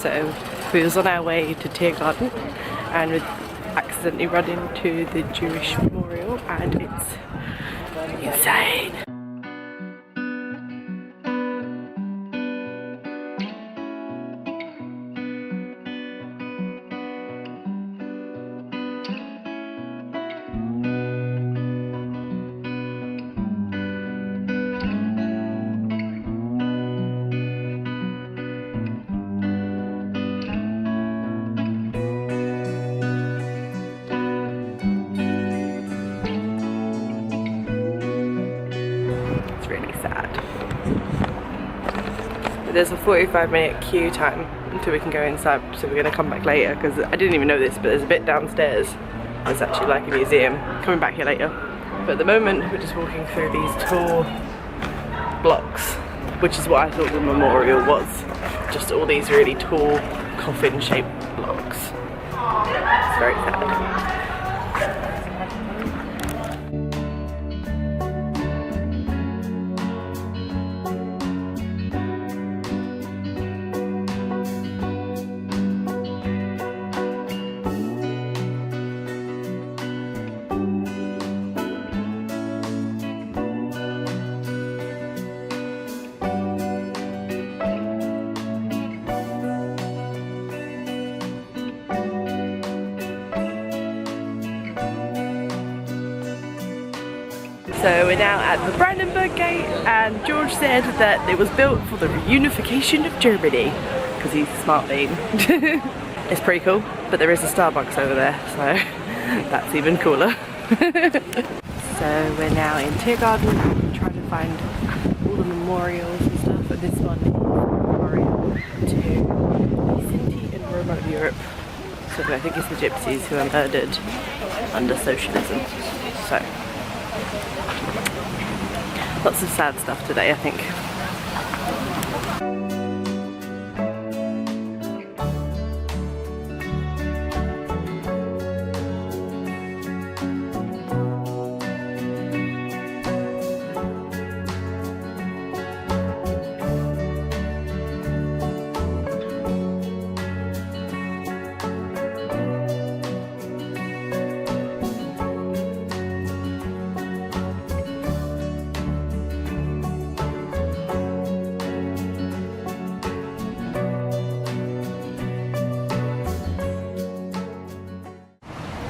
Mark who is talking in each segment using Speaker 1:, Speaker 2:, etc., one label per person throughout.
Speaker 1: So we was on our way to Tiergarten and we accidentally run into the Jewish memorial and it's insane. Really sad. But there's a 45-minute queue time until we can go inside, so we're going to come back later because I didn't even know this, but there's a bit downstairs that's actually like a museum. Coming back here later. But at the moment we're just walking through these tall blocks, which is what I thought the memorial was. Just all these really tall coffin shaped blocks. It's very sad. So we're now at the Brandenburg Gate and George said that it was built for the reunification of Germany because he's a smart bean. It's pretty cool, but there is a Starbucks over there, so that's even cooler. So we're now in Tiergarten trying to find all the memorials and stuff, but this one is a memorial to the Sinti in remote Europe. So I think it's the gypsies who were murdered under socialism. So lots of sad stuff today, I think.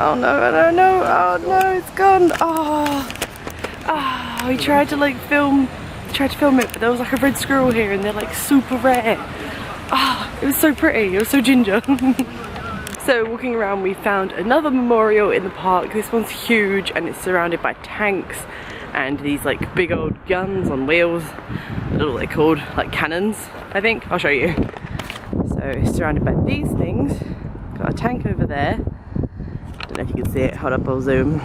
Speaker 1: Oh no, I don't know, oh no, it's gone. We tried to like film it, but there was like a red squirrel here and they're like super rare. It was so pretty, it was so ginger. So walking around we found another memorial in the park. This one's huge and it's surrounded by tanks and these like big old guns on wheels. I don't know what they're called, like cannons, I think. I'll show you. So it's surrounded by these things. Got a tank over there. Don't know if you can see it, hold up, I'll zoom.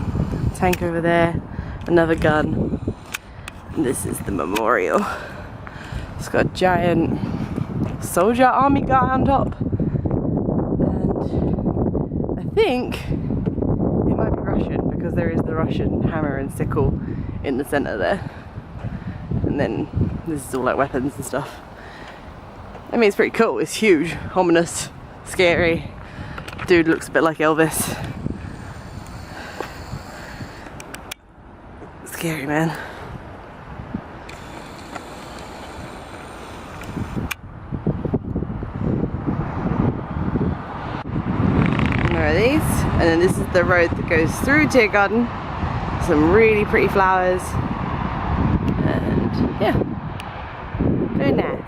Speaker 1: Tank over there, another gun, and this is the memorial. It's got a giant soldier army guy on top, and I think it might be Russian because there is the Russian hammer and sickle in the center there, and then this is all like weapons and stuff. I mean, it's pretty cool, it's huge, ominous, scary. Dude looks a bit like Elvis. Scary, man. And there are these, and then this is the road that goes through Tiergarten. Some really pretty flowers, and yeah, very nice.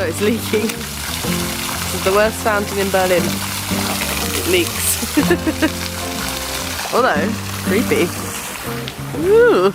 Speaker 1: It's leaking. This is the worst fountain in Berlin. It leaks. Although, creepy. Ooh.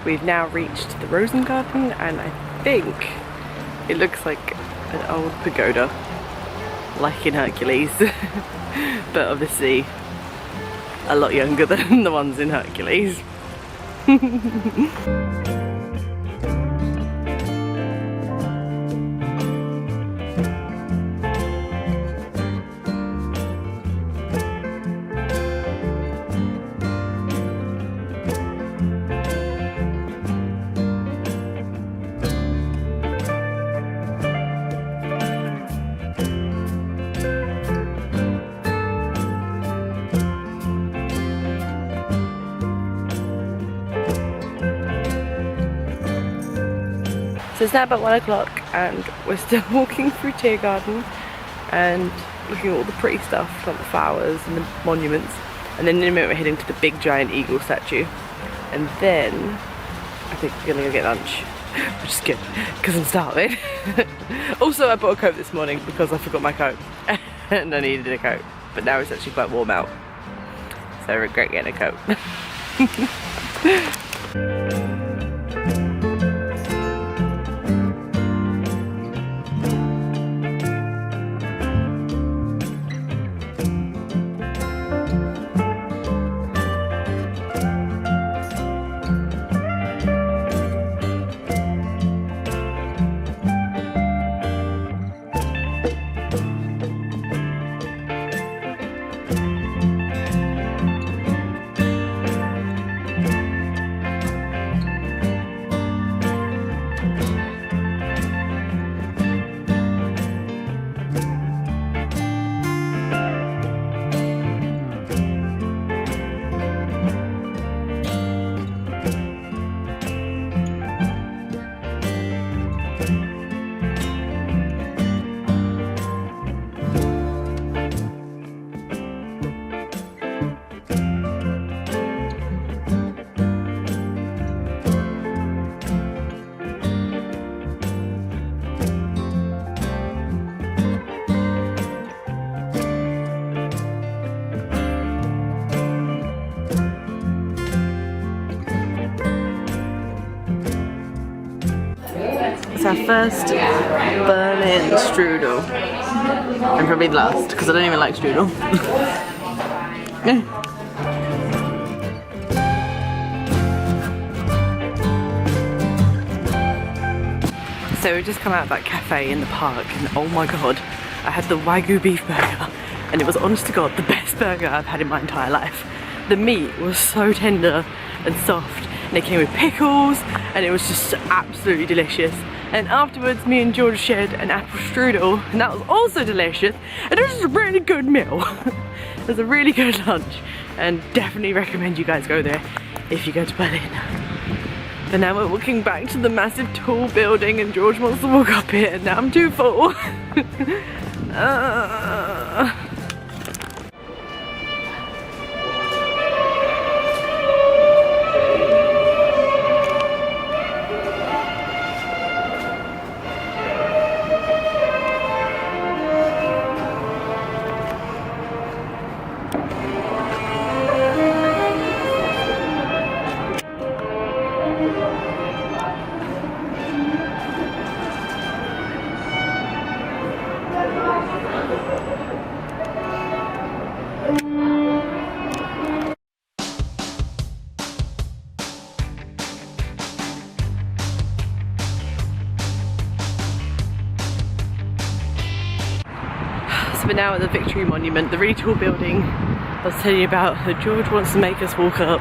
Speaker 1: We've now reached the Rosengarten, and I think it looks like an old pagoda, like in Hercules, but obviously a lot younger than the ones in Hercules. So it's now about 1 o'clock and we're still walking through Tiergarten and looking at all the pretty stuff, like the flowers and the monuments. And then in a minute we're heading to the big giant eagle statue. And then I think we're gonna go get lunch, which is good because I'm starving. Also, I bought a coat this morning because I forgot my coat and I needed a coat. But now it's actually quite warm out, so I regret getting a coat. It's our first Berlin strudel. And probably the last, because I don't even like strudel. So we just come out of that cafe in the park and oh my god, I had the Wagyu beef burger and it was honest to god the best burger I've had in my entire life. The meat was so tender and soft and it came with pickles and it was just absolutely delicious. And afterwards me and George shared an apple strudel and that was also delicious and it was just a really good meal. It was a really good lunch and definitely recommend you guys go there if you go to Berlin. But now we're walking back to the massive tall building and George wants to walk up it and now I'm too full. So we're now at the Victory Monument, the really tall building I was telling you about that George wants to make us walk up.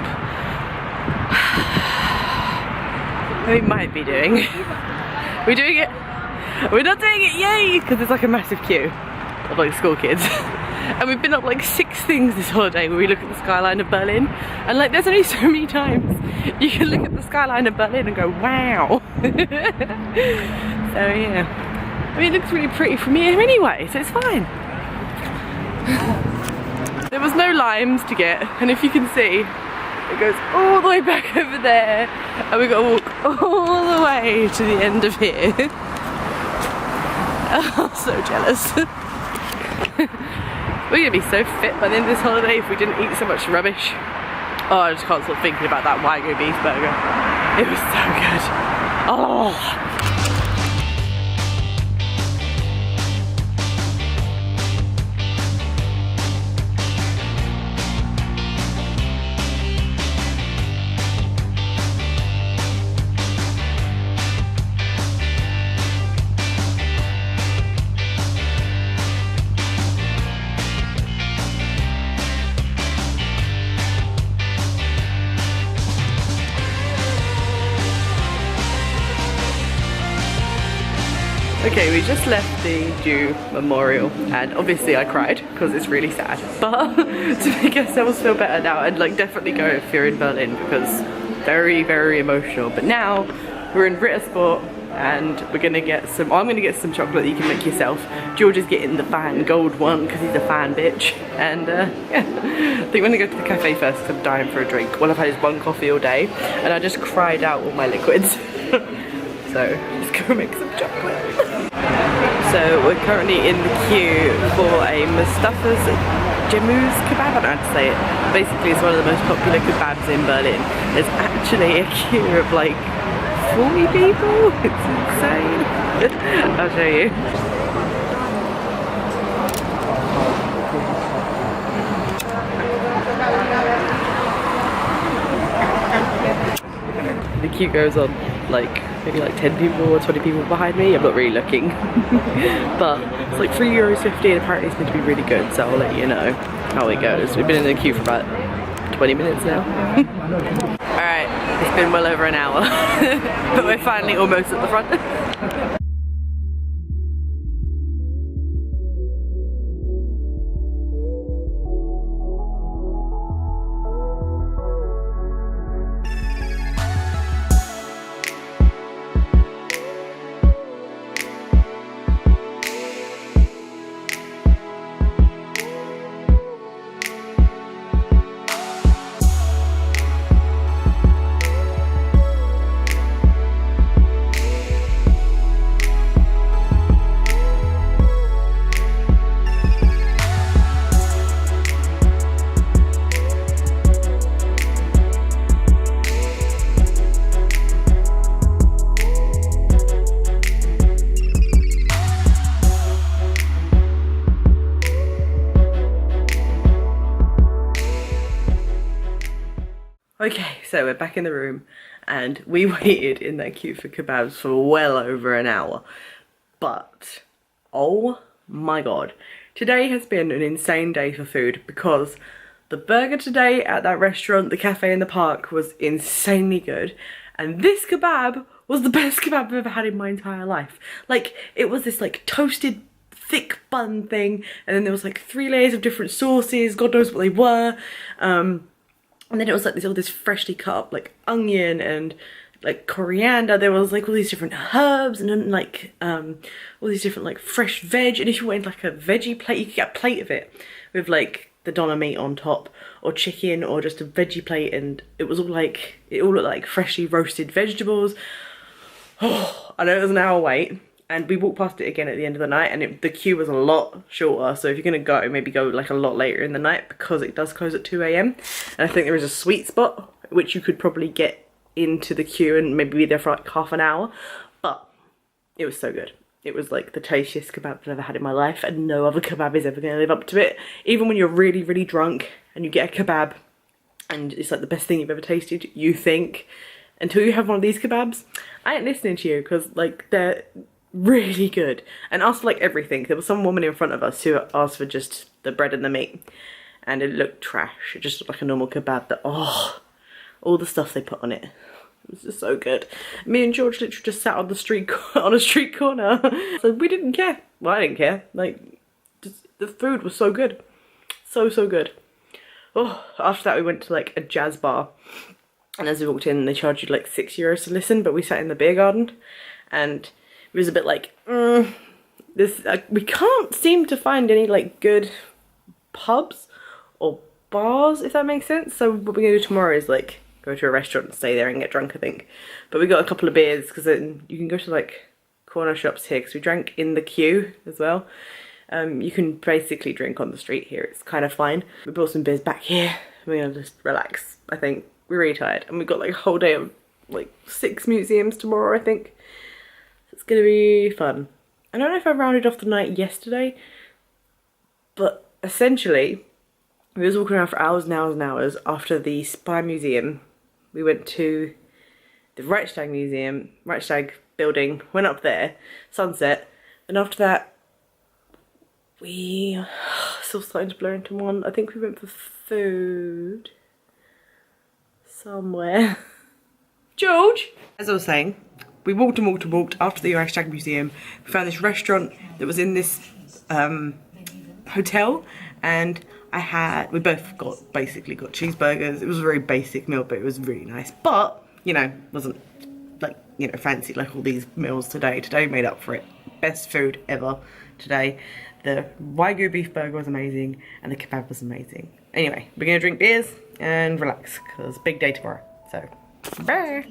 Speaker 1: We might be doing. We're doing it. We're not doing it, yay! Because there's like a massive queue of like school kids. And we've been up like 6 things this holiday where we look at the skyline of Berlin. And like there's only so many times you can look at the skyline of Berlin and go, wow. So yeah. I mean it looks really pretty from here anyway, so it's fine. There was no limes to get, and if you can see, it goes all the way back over there, and we've got to walk all the way to the end of here. Oh, so jealous. We're gonna be so fit by the end of this holiday if we didn't eat so much rubbish. Oh, I just can't stop thinking about that Wagyu beef burger. It was so good. Oh. Okay, we just left the Jew Memorial and obviously I cried because it's really sad, but to make ourselves feel better now, I'd like definitely go if you're in Berlin because very, very emotional. But now we're in Rittersport and we're gonna get some, I'm gonna get some chocolate that you can make yourself. George is getting the fan gold one because he's a fan bitch. And yeah, I think we're gonna go to the cafe first because I'm dying for a drink. Well, I've had this one coffee all day and I just cried out all my liquids. So let's go make some chocolate. So we're currently in the queue for a Mustafa's Cemuz kebab, I don't know how to say it. Basically it's one of the most popular kebabs in Berlin. There's actually a queue of like 40 people, it's insane. I'll show you. The queue goes on like maybe like 10 people or 20 people behind me. I'm not really looking. But it's like €3.50 and apparently it's meant to be really good, so I'll let you know how it goes. We've been in the queue for about 20 minutes now. Alright, it's been well over an hour. But we're finally almost at the front. Okay, so we're back in the room and we waited in that queue for kebabs for well over an hour. But, oh my god, today has been an insane day for food because the burger today at that restaurant, the cafe in the park, was insanely good. And this kebab was the best kebab I've ever had in my entire life. Like, it was this like toasted thick bun thing and then there was like 3 layers of different sauces, God knows what they were. And then it was like all this freshly cut up like onion and like coriander. There was like all these different herbs and then like all these different like fresh veg. And if you wanted like a veggie plate, you could get a plate of it with like the doner meat on top or chicken or just a veggie plate. And it was all like, it all looked like freshly roasted vegetables. Oh, I know it was an hour wait. And we walked past it again at the end of the night and the queue was a lot shorter. So if you're gonna go, maybe go like a lot later in the night because it does close at 2 AM. And I think there is a sweet spot which you could probably get into the queue and maybe be there for like half an hour. But it was so good. It was like the tastiest kebab I've ever had in my life and no other kebab is ever gonna live up to it. Even when you're really, really drunk and you get a kebab and it's like the best thing you've ever tasted, you think, until you have one of these kebabs, I ain't listening to you because like they're really good. And asked for like everything. There was some woman in front of us who asked for just the bread and the meat and it looked trash. It just looked like a normal kebab that, oh, all the stuff they put on it. It was just so good. Me and George literally just sat on the street on a street corner. So we didn't care. Well, I didn't care. Like, just, the food was so good. So good. Oh, after that we went to like a jazz bar. And as we walked in, they charged you like €6 to listen, but we sat in the beer garden and it was a bit like, this, we can't seem to find any like good pubs or bars, if that makes sense. So what we're gonna do tomorrow is like go to a restaurant and stay there and get drunk, I think. But we got a couple of beers because then you can go to like corner shops here because we drank in the queue as well. You can basically drink on the street here, it's kind of fine. We bought some beers back here. We're gonna just relax, I think. We're really tired and we've got like a whole day of like 6 museums tomorrow, I think. It's gonna be fun. I don't know if I rounded off the night yesterday, but essentially we was walking around for hours and hours and hours. After the Spy Museum, we went to the Reichstag Museum, Reichstag building, went up there, sunset, and after that we still starting to blur into one. I think we went for food somewhere. George! As I was saying, we walked and walked and walked after the Reichstag Museum. We found this restaurant that was in this hotel, and we both basically got cheeseburgers. It was a very basic meal, but it was really nice. But, you know, wasn't like, you know, fancy like all these meals today. Today made up for it. Best food ever today. The Wagyu beef burger was amazing, and the kebab was amazing. Anyway, we're gonna drink beers and relax, because big day tomorrow. So, bye!